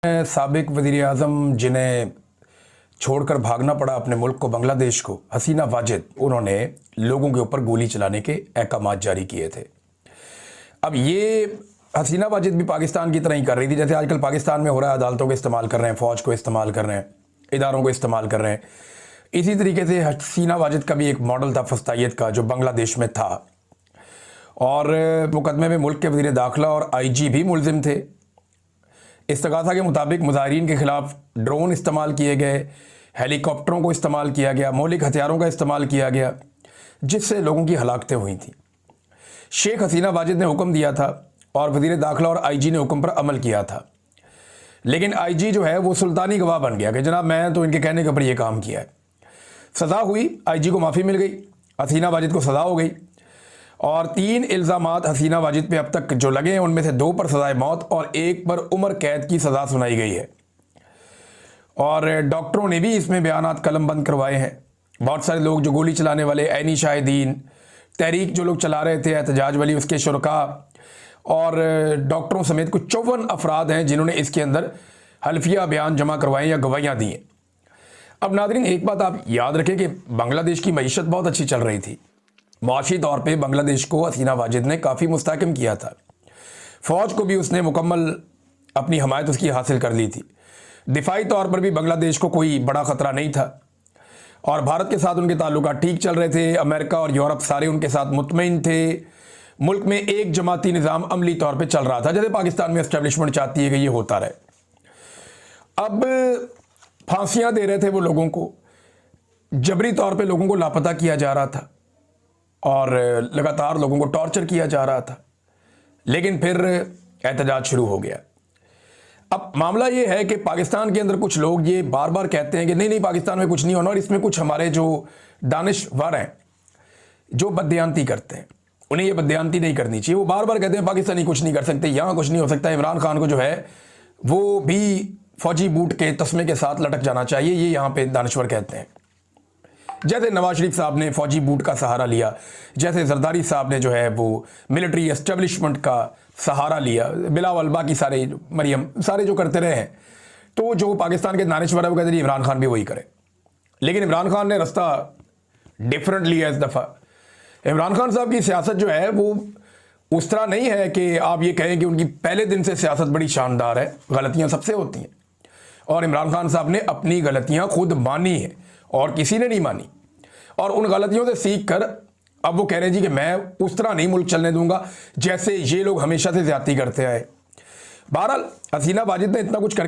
साबिक वज़ीर-ए-आज़म जिन्हें छोड़कर भागना पड़ा अपने मुल्क को, बांग्लादेश को, हसीना वाजिद, उन्होंने लोगों के ऊपर गोली चलाने के अहकामात जारी किए थे। अब ये हसीना वाजिद भी पाकिस्तान की तरह ही कर रही थी, जैसे आजकल पाकिस्तान में हो रहा है, अदालतों को इस्तेमाल कर रहे हैं, फ़ौज को इस्तेमाल कर रहे हैं, इदारों को इस्तेमाल कर रहे हैं। इसी तरीके से हसीना वाजिद का भी एक मॉडल था फस्तायत का, जो बांग्लादेश में था, और मुकदमे में मुल्क के वज़ीर दाखिला और IG भी मुलजिम थे। इस्तगासा के मुताबिक मुजाहिरीन के ख़िलाफ़ ड्रोन इस्तेमाल किए गए, हेलीकॉप्टरों को इस्तेमाल किया गया, मौलिक हथियारों का इस्तेमाल किया गया, जिससे लोगों की हलाकतें हुई थीं। शेख हसीना वाजिद ने हुक्म दिया था और वज़ीर दाखिला और IG ने हुक्म पर अमल किया था, लेकिन IG जो है वो सुल्तानी गवाह बन गया कि जनाब मैं तो इनके कहने के ऊपर ये काम किया है। सज़ा हुई, IG को माफ़ी मिल गई, हसीना वाजिद को सज़ा हो गई, और 3 इल्ज़ामात हसीना वाजिद पे अब तक जो लगे हैं उनमें से 2 पर सज़ाए मौत और 1 पर उम्र कैद की सज़ा सुनाई गई है। और डॉक्टरों ने भी इसमें बयानात कलम बंद करवाए हैं। बहुत सारे लोग जो गोली चलाने वाले, ऐनी शाहिदीन, तहरीक जो लोग चला रहे थे, एहतजाज वाली, उसके शुरका और डॉक्टरों समेत कुछ 54 अफराद हैं जिन्होंने इसके अंदर हल्फिया बयान जमा करवाए या गवाहियाँ दी हैं। अब नाज़रीन, एक बात आप याद रखें कि बांग्लादेश की मईशत बहुत अच्छी चल रही थी। माशी तौर पे बांग्लादेश को हसीना वाजिद ने काफ़ी मुस्तहकम किया था। फ़ौज को भी उसने मुकम्मल अपनी हमायत उसकी हासिल कर ली थी। दिफाई तौर पर भी बांग्लादेश को कोई बड़ा ख़तरा नहीं था, और भारत के साथ उनके ताल्लुकात ठीक चल रहे थे। अमेरिका और यूरोप सारे उनके साथ मुतमईन थे। मुल्क में एक जमाती निज़ाम अमली तौर पर चल रहा था, जैसे पाकिस्तान में एस्टेब्लिशमेंट चाहती है कि ये होता रहे। अब फांसियाँ दे रहे थे वो लोगों को, जबरी तौर पर लोगों को लापता किया जा रहा था और लगातार लोगों को टॉर्चर किया जा रहा था, लेकिन फिर एहतजाज शुरू हो गया। अब मामला ये है कि पाकिस्तान के अंदर कुछ लोग ये बार बार कहते हैं कि नहीं नहीं, पाकिस्तान में कुछ नहीं होना, और इसमें कुछ हमारे जो दानिशवर हैं जो बददियानती करते हैं, उन्हें ये बददियानती नहीं करनी चाहिए। वो बार बार कहते हैं पाकिस्तानी कुछ नहीं कर सकते, यहाँ कुछ नहीं हो सकता, इमरान खान को जो है वो भी फौजी बूट के तस्मे के साथ लटक जाना चाहिए, ये यहाँ पे दानिशवर कहते हैं। जैसे नवाज शरीफ साहब ने फौजी बूट का सहारा लिया, जैसे जरदारी साहब ने जो है वो मिलिट्री एस्टेब्लिशमेंट का सहारा लिया, बिलावल, बाकी सारे, मरियम, सारे जो करते रहे हैं, तो जो पाकिस्तान के दानिशवर है वो कहते हैं इमरान खान भी वही करे। लेकिन इमरान खान ने रास्ता डिफरेंट लिया इस दफ़ा। इमरान खान साहब की सियासत जो है वो उस तरह नहीं है कि आप ये कहें कि उनकी पहले दिन से सियासत बड़ी शानदार है। गलतियाँ सबसे होती हैं, और इमरान खान साहब ने अपनी गलतियाँ खुद मानी है और किसी ने नहीं मानी, और उन गलतियों से सीख कर अब वो कह रहे हैं जी कि मैं उस तरह नहीं मुल्क चलने दूंगा जैसे ये लोग हमेशा से ज्यादती करते आए। बहरहाल हसीना वाजिद ने इतना कुछ कर